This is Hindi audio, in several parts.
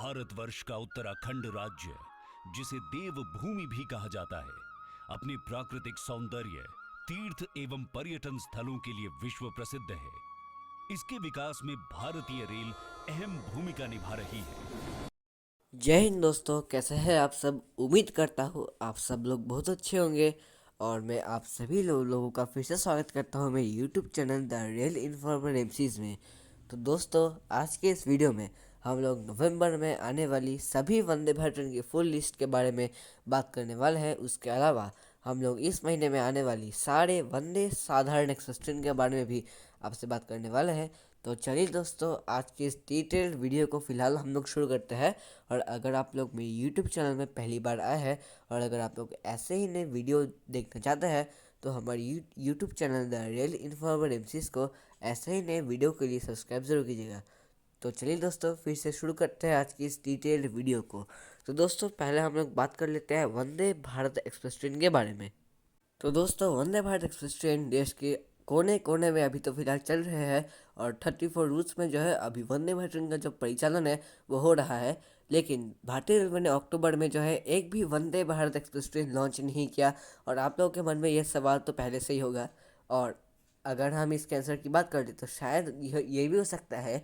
भारतवर्ष का उत्तराखंड राज्य, जिसे देवभूमि भी कहा जाता है, अपने प्राकृतिक सौंदर्य, तीर्थ एवं पर्यटन स्थलों के लिए विश्व प्रसिद्ध है। इसके विकास में भारतीय रेल अहम भूमिका निभा रही है। जय हिंद दोस्तों, कैसे हैं आप सब। उम्मीद करता हूँ आप सब लोग बहुत अच्छे होंगे। और मैं आप सभी लोगों का फिर से स्वागत करता हूँ मेरे YouTube channel the real informer MCs में। तो दोस्तों, आज के इस वीडियो में हम लोग नवंबर में आने वाली सभी वंदे भारत ट्रेन की फुल लिस्ट के बारे में बात करने वाले हैं। उसके अलावा हम लोग इस महीने में आने वाली सारे वंदे साधारण एक्सप्रेस ट्रेन के बारे में भी आपसे बात करने वाले हैं। तो चलिए दोस्तों, आज की इस डिटेल्ड वीडियो को फिलहाल हम लोग शुरू करते हैं। और अगर आप लोग मेरे यूट्यूब चैनल में पहली बार आए हैं और अगर आप लोग ऐसे ही नए वीडियो देखना चाहते हैं तो हमारे YouTube channel the real informer MCs को ऐसे ही नए वीडियो के लिए सब्सक्राइब जरूर कीजिएगा। तो चलिए दोस्तों, फिर से शुरू करते हैं आज की इस डिटेल्ड वीडियो को। तो दोस्तों, पहले हम लोग बात कर लेते हैं वंदे भारत एक्सप्रेस ट्रेन के बारे में। तो दोस्तों, वंदे भारत एक्सप्रेस ट्रेन देश के कोने कोने में अभी तो फिलहाल चल रहे हैं और 34 रूट्स में जो है अभी वंदे भारत ट्रेन का जो परिचालन है वो हो रहा है। लेकिन भारतीय रेलवे ने अक्टूबर में जो है एक भी Vande Bharat express train launch नहीं किया। और आप लोगों के मन में ये सवाल तो पहले से ही होगा। और अगर हम इसके आंसर की बात करें तो शायद ये भी हो सकता है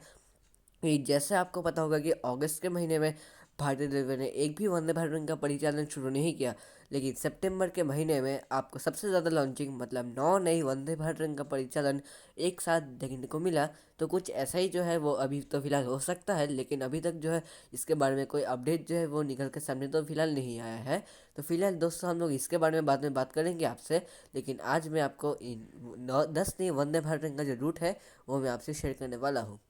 कि जैसे आपको पता होगा कि अगस्त के महीने में भारतीय रेलवे ने एक भी वंदे भारत ट्रेन का परिचालन शुरू नहीं किया। लेकिन सितंबर के महीने में आपको सबसे ज़्यादा लॉन्चिंग मतलब 9 नई वंदे भारत ट्रेन का परिचालन एक साथ देखने को मिला। तो कुछ ऐसा ही जो है वो अभी तो फिलहाल हो सकता है, लेकिन अभी तक जो है इसके बारे में कोई अपडेट जो है वो निकल के सामने तो फिलहाल नहीं आया है। तो फिलहाल दोस्तों, हम लोग इसके बारे में बाद में बात करेंगे आपसे। लेकिन आज मैं आपको इन 10 नई वंदे भारत ट्रेन का जो रूट है वो मैं आपसे शेयर करने वाला हूँ।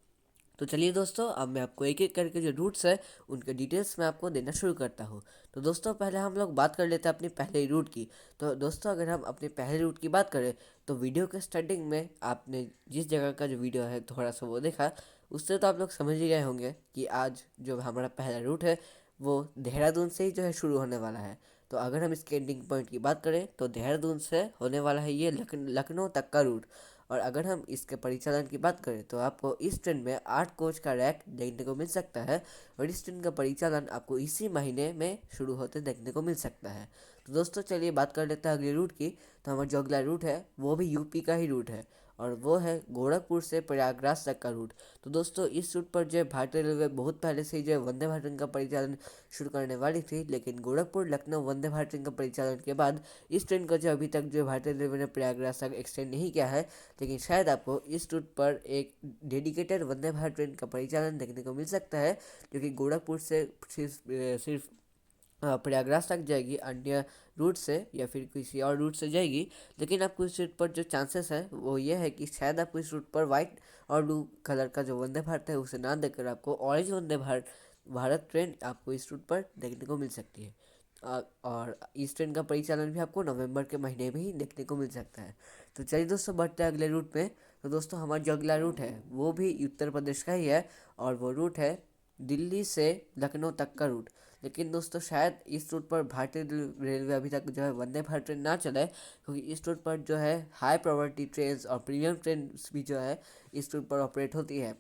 तो चलिए दोस्तों, अब मैं आपको एक एक करके जो रूट्स है उनके डिटेल्स मैं आपको देना शुरू करता हूँ। तो दोस्तों, पहले हम लोग बात कर लेते हैं अपने पहले रूट की। तो दोस्तों, अगर हम अपने पहले रूट की बात करें तो वीडियो के स्टार्टिंग में आपने जिस जगह का जो वीडियो है थोड़ा सा वो देखा, उससे तो आप लोग समझ ही गए होंगे कि आज जो हमारा पहला रूट है वो देहरादून से ही जो है शुरू होने वाला है। तो अगर हम इसके एंडिंग पॉइंट की बात करें तो देहरादून से होने वाला है ये लखनऊ तक का रूट। और अगर हम इसके परिचालन की बात करें तो आपको इस ट्रेन में 8 कोच का रैक देखने को मिल सकता है। और इस ट्रेन का परिचालन आपको इसी महीने में शुरू होते देखने को मिल सकता है। तो दोस्तों, चलिए बात कर लेते हैं अगले रूट की। तो हमारा जो अगला रूट है वो भी यूपी का ही रूट है और वो है गोरखपुर से प्रयागराज तक का रूट। तो दोस्तों, इस रूट पर जो है भारतीय रेलवे बहुत पहले से ही जो है वंदे भारत ट्रेन का परिचालन शुरू करने वाली थी। लेकिन गोरखपुर लखनऊ वंदे भारत ट्रेन का परिचालन के बाद इस ट्रेन को जो अभी तक जो भारतीय रेलवे ने प्रयागराज तक एक्सटेंड नहीं किया है। लेकिन शायद आपको इस रूट पर एक डेडिकेटेड वंदे भारत ट्रेन का परिचालन देखने को मिल सकता है, जो कि गोरखपुर से सिर्फ प्रयागराज तक जाएगी, अन्य रूट से या फिर किसी और रूट से जाएगी। लेकिन आपको इस रूट पर जो चांसेस है वो ये है कि शायद आपको इस रूट पर वाइट और ब्लू कलर का जो वंदे भारत है उसे ना देकर आपको ऑरेंज वंदे भारत ट्रेन आपको इस रूट पर देखने को मिल सकती है। और इस ट्रेन का परिचालन भी आपको नवंबर के महीने में ही देखने को मिल सकता है। तो चलिए दोस्तों, बढ़ते हैं अगले रूट में। तो दोस्तों, हमारा जो अगला रूट है वो भी उत्तर प्रदेश का ही है और वो रूट है दिल्ली से लखनऊ तक का रूट। लेकिन दोस्तों, शायद इस रूट पर भारतीय रेलवे अभी तक जो है वंदे भारत ट्रेन ना चलाए, क्योंकि इस रूट पर जो है हाई प्रायोरिटी ट्रेन और प्रीमियम ट्रेन भी जो है इस रूट पर ऑपरेट होती है।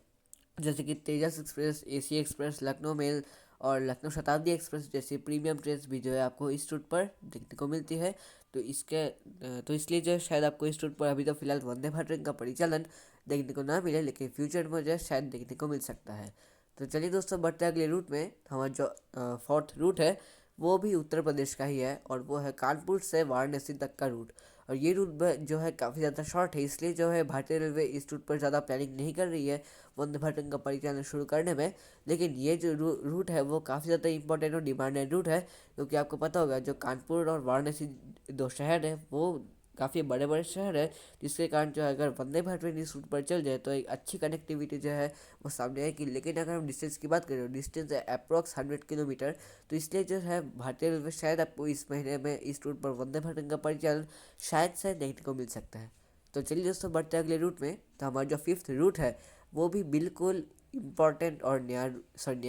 जैसे कि Tejas Express, AC Express, Lucknow Mail और लखनऊ शताब्दी एक्सप्रेस जैसी प्रीमियम ट्रेन भी जो है आपको इस रूट पर देखने को मिलती है। तो इसलिए जो है शायद आपको इस रूट पर अभी तो फिलहाल वंदे भारत ट्रेन का परिचालन देखने को ना मिले, लेकिन फ्यूचर में जो है शायद देखने को मिल सकता है। तो चलिए दोस्तों, बढ़ते हैं अगले रूट में। हमारा जो फोर्थ रूट है वो भी उत्तर प्रदेश का ही है और वो है कानपुर से वाराणसी तक का रूट। और ये रूट जो है काफ़ी ज़्यादा शॉर्ट है, इसलिए जो है भारतीय रेलवे इस रूट पर ज़्यादा प्लानिंग नहीं कर रही है वंदे भारत ट्रेन का परिचालन शुरू करने में। लेकिन ये जो रूट है वो काफ़ी ज़्यादा इंपॉर्टेंट और डिमांडेड रूट है, क्योंकि आपको पता होगा जो कानपुर और वाराणसी दो शहर है वो काफ़ी बड़े बड़े शहर है, जिसके कारण जो है अगर वंदे भारत ट्रेन इस रूट पर चल जाए तो एक अच्छी कनेक्टिविटी जो है वो सामने आएगी। लेकिन अगर हम डिस्टेंस की बात करें, डिस्टेंस है अप्रॉक्स 100 किलोमीटर। तो इसलिए जो है भारतीय रेलवे शायद आपको इस महीने में इस रूट पर वंदे भारत ट्रेन का परिचालन शायद से देखने को मिल सकता है। तो चलिए दोस्तों, बढ़ते हैं अगले रूट में। तो हमारा जो फिफ्थ रूट है वो भी बिल्कुल इम्पॉर्टेंट और नया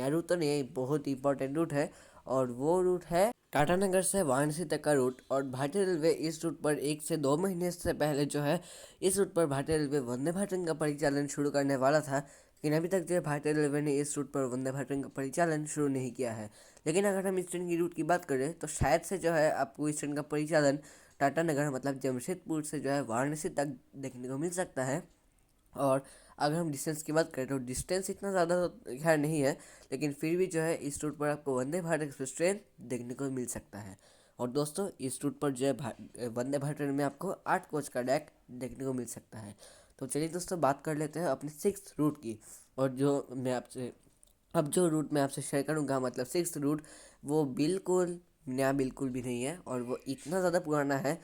रूट तो नहीं है, बहुत इंपॉर्टेंट रूट है और वो रूट है टाटानगर से वाराणसी तक का रूट। और भारतीय रेलवे इस रूट पर 1 से 2 महीने से पहले जो है इस रूट पर भारतीय रेलवे वंदे भारत ट्रेन का परिचालन शुरू करने वाला था। लेकिन अभी तक जो है भारतीय रेलवे ने इस रूट पर वंदे भारत ट्रेन का परिचालन शुरू नहीं किया है। लेकिन अगर हम इस ट्रेन की रूट की बात करें तो शायद से जो है आपको इस ट्रेन का परिचालन टाटानगर मतलब जमशेदपुर से जो है वाराणसी तक देखने को मिल सकता है। और अगर हम डिस्टेंस की बात करें तो डिस्टेंस इतना ज़्यादा तो खैर नहीं है, लेकिन फिर भी जो है इस रूट पर आपको वंदे भारत एक्सप्रेस ट्रेन देखने को मिल सकता है। और दोस्तों इस रूट पर जो है वंदे भारत ट्रेन में आपको 8 कोच का डेक देखने को मिल सकता है। तो चलिए दोस्तों बात कर लेते हैं अपने 6th रूट की। और जो रूट मैं आपसे शेयर करूँगा मतलब 6th रूट, वो बिल्कुल नया बिल्कुल भी नहीं है और वो इतना ज़्यादा पुराना है,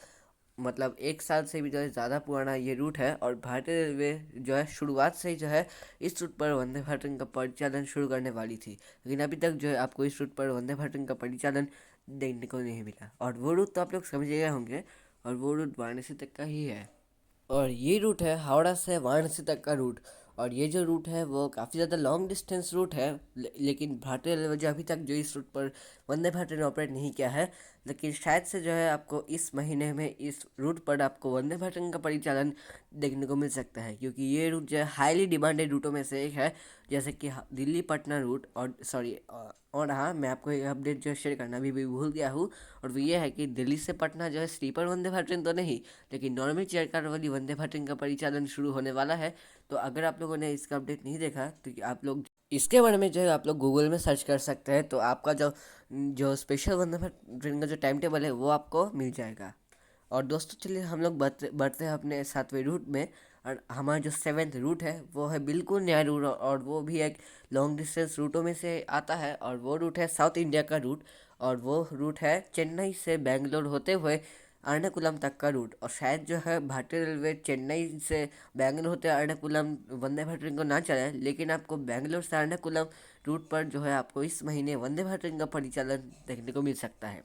मतलब 1 साल से भी जो है ज़्यादा पुराना ये रूट है। और भारतीय रेलवे जो है शुरुआत से ही जो है इस रूट पर वंदे भारत ट्रेन का परिचालन शुरू करने वाली थी, लेकिन अभी तक जो है आपको इस रूट पर वंदे भारत ट्रेन का परिचालन देखने को नहीं मिला। और वो रूट तो आप लोग समझ गए होंगे, और वो रूट वाराणसी तक का ही है। और ये रूट है हावड़ा से वाराणसी तक का रूट। और ये जो रूट है वो काफ़ी ज़्यादा लॉन्ग डिस्टेंस रूट है, लेकिन भारतीय रेलवे जो अभी तक जो इस रूट पर वंदे भारत ट्रेन ऑपरेट नहीं किया है, लेकिन शायद से जो है आपको इस महीने में इस रूट पर आपको वंदे भारत ट्रेन का परिचालन देखने को मिल सकता है, क्योंकि ये रूट जो है हाईली डिमांडेड रूटों में से एक है। जैसे कि दिल्ली पटना रूट, और हाँ, मैं आपको एक अपडेट जो शेयर करना भी भूल गया हूँ, और वो ये है कि दिल्ली से पटना जो है स्लीपर वंदे भारत ट्रेन तो नहीं, लेकिन नॉर्मल चेयर कार वाली वंदे भारत ट्रेन का परिचालन शुरू होने वाला है। तो अगर आप लोगों ने इसका अपडेट नहीं देखा तो आप लोग इसके बारे में जो है आप लोग गूगल में सर्च कर सकते हैं, तो आपका जो जो स्पेशल वंदे भारत ट्रेन का जो टाइम टेबल है वो आपको मिल जाएगा। और दोस्तों चलिए हम लोग बढ़ते बढ़ते हैं अपने 7वें रूट में। और हमारा जो 7th रूट है वो है बिल्कुल नया रूट, और वो भी एक लॉन्ग डिस्टेंस रूटों में से आता है, और वो रूट है साउथ इंडिया का रूट। और वो रूट है चेन्नई से बेंगलोर होते हुए एर्नाकुलम तक का रूट। और शायद जो है भारतीय रेलवे चेन्नई से बेंगलोर होते एर्नाकुलम वंदे भारत ट्रेन को ना चलाए, लेकिन आपको बेंगलोर से एर्नाकुलम रूट पर जो है आपको इस महीने वंदे भारत ट्रेन का परिचालन देखने को मिल सकता है।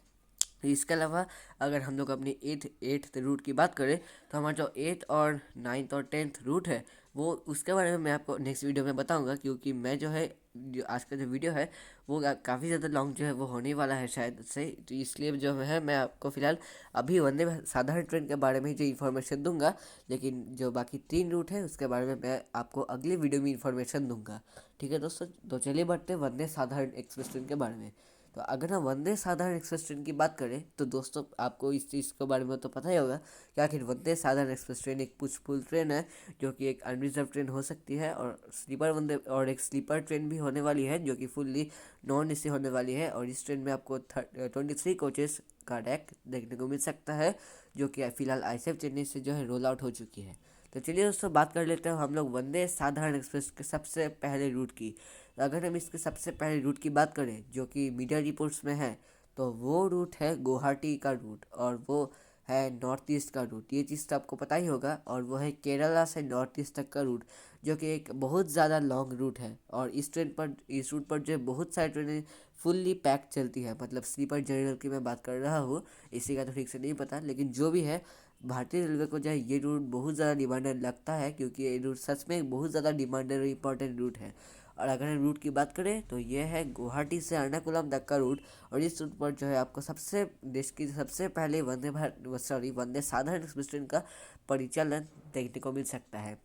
इसके अलावा अगर हम लोग अपनी एट्थ रूट की बात करें तो हमारा जो 8th और 9th और 10th रूट है वो उसके बारे में मैं आपको नेक्स्ट वीडियो में बताऊंगा, क्योंकि मैं जो है जो आज का जो वीडियो है वो काफ़ी ज़्यादा लॉन्ग जो है वो होने वाला है शायद से, तो इसलिए जो है मैं आपको फ़िलहाल अभी साधारण ट्रेन के बारे में ही जो इन्फॉर्मेशन दूंगा, लेकिन जो बाकी 3 रूट है उसके बारे में मैं आपको अगले वीडियो में इन्फॉर्मेशन दूंगा। ठीक है दोस्तों, तो चलिए बढ़ते हैं वंदे साधारण एक्सप्रेस ट्रेन के बारे में। तो अगर हम वंदे साधारण एक्सप्रेस ट्रेन की बात करें तो दोस्तों आपको इस चीज़ के बारे में तो पता ही होगा कि आखिर वंदे साधारण एक्सप्रेस ट्रेन एक पुशपुल ट्रेन है, जो कि एक अनरिजर्व ट्रेन हो सकती है, और एक स्लीपर ट्रेन भी होने वाली है जो कि फुल्ली नॉन एसी होने वाली है। और इस ट्रेन में आपको 23 कोचेस का डेक देखने को मिल सकता है, जो कि फिलहाल आईएसएफ चेन्नई से जो है रोल आउट हो चुकी है। तो चलिए दोस्तों बात कर लेते हैं हम लोग वंदे साधारण एक्सप्रेस के सबसे पहले रूट की। तो अगर हम इसके सबसे पहले रूट की बात करें जो कि मीडिया रिपोर्ट्स में है, तो वो रूट है गुवाहाटी का रूट, और वो है नॉर्थ ईस्ट का रूट। ये चीज़ तो आपको पता ही होगा। और वो है केरला से नॉर्थ ईस्ट तक का रूट, जो कि एक बहुत ज़्यादा लॉन्ग रूट है। और इस रूट पर जो है बहुत सारी ट्रेनें फुल्ली पैक चलती है, मतलब स्लीपर जनरल की मैं बात कर रहा हूँ, इसी का तो ठीक से नहीं पता, लेकिन जो भी है भारतीय रेलवे को जो है ये रूट बहुत ज़्यादा डिमांडेड लगता है, क्योंकि ये रूट सच में बहुत ज़्यादा डिमांडेड और इम्पॉर्टेंट रूट है। और अगर हम रूट की बात करें तो ये है गुवाहाटी से एर्नाकुलम तक का रूट। और इस रूट पर जो है आपको देश की सबसे पहले वंदे साधारण एक्सप्रेस ट्रेन का परिचालन देखने को मिल सकता है।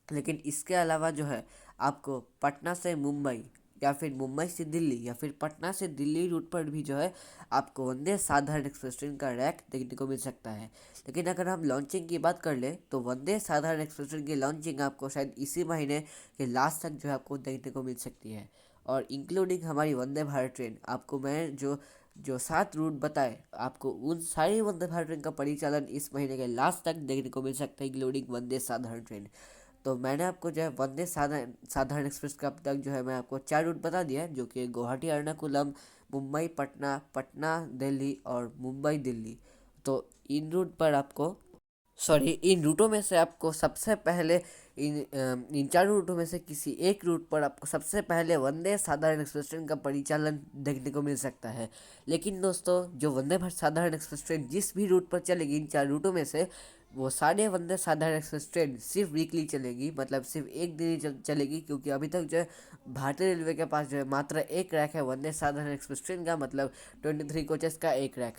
लेकिन इसके अलावा जो है आपको पटना से मुंबई, या फिर मुंबई से दिल्ली, या फिर पटना से दिल्ली रूट पर भी जो है आपको वंदे साधारण एक्सप्रेस ट्रेन का रैक देखने को मिल सकता है। लेकिन अगर हम लॉन्चिंग की बात कर ले तो वंदे साधारण एक्सप्रेस ट्रेन की लॉन्चिंग आपको शायद इसी महीने के लास्ट तक जो है आपको देखने को मिल सकती है। और इंक्लूडिंग हमारी वंदे भारत ट्रेन, आपको मैं जो जो 7 रूट बताए, आपको उन सारी वंदे भारत ट्रेन का परिचालन इस महीने के लास्ट तक देखने को मिल सकता है, इंक्लूडिंग वंदे साधारण ट्रेन। तो मैंने आपको जो है वंदे साधारण एक्सप्रेस का अब तक जो है मैं आपको 4 रूट बता दिया है, जो कि गुवाहाटी एर्नाकुलम, मुंबई पटना, पटना दिल्ली और मुंबई दिल्ली। तो इन रूट पर आपको इन रूटों में से आपको सबसे पहले इन 4 रूटों में से किसी एक रूट पर आपको सबसे पहले वंदे साधारण एक्सप्रेस ट्रेन का परिचालन देखने को मिल सकता है। लेकिन दोस्तों जो वंदे भारत साधारण एक्सप्रेस ट्रेन जिस भी रूट पर चलेगी इन 4 रूटों में से, वो सारे वंदे साधारण एक्सप्रेस ट्रेन सिर्फ वीकली चलेगी, मतलब सिर्फ एक दिन ही चलेगी, क्योंकि अभी तक जो है भारतीय रेलवे के पास जो है मात्र एक रैक है वंदे साधारण एक्सप्रेस ट्रेन का, मतलब 23 कोचेस का एक रैक।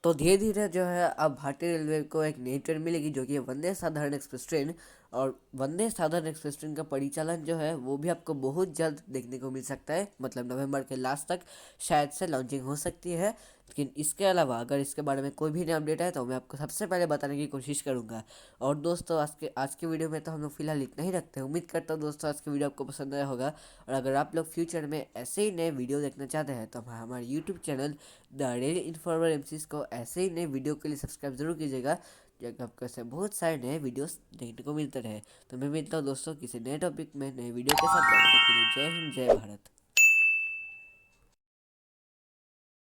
तो धीरे धीरे जो है अब भारतीय रेलवे को एक नई ट्रेन मिलेगी जो कि वंदे साधारण एक्सप्रेस ट्रेन, और वंदे साधन एक्सप्रेस ट्रेन का परिचालन जो है वो भी आपको बहुत जल्द देखने को मिल सकता है, मतलब नवंबर के लास्ट तक शायद से लॉन्चिंग हो सकती है। लेकिन इसके अलावा अगर इसके बारे में कोई भी नया अपडेट है तो मैं आपको सबसे पहले बताने की कोशिश करूंगा। और दोस्तों आज के वीडियो में तो हम लोग फिलहाल इतना ही रखते हैं। उम्मीद करता हूँ दोस्तों आज की वीडियो आपको पसंद आया होगा। और अगर आप लोग फ्यूचर में ऐसे ही नए वीडियो देखना चाहते हैं तो हमारे YouTube channel the real informer MCs को ऐसे ही नए वीडियो के लिए सब्सक्राइब जरूर कीजिएगा, जगह आपको ऐसे बहुत सारे नए वीडियोस देखने को मिलते रहे। तो मैं मिलता हूँ दोस्तों किसी नए टॉपिक में नए वीडियो के साथ। तब तक के लिए जय हिंद जय भारत।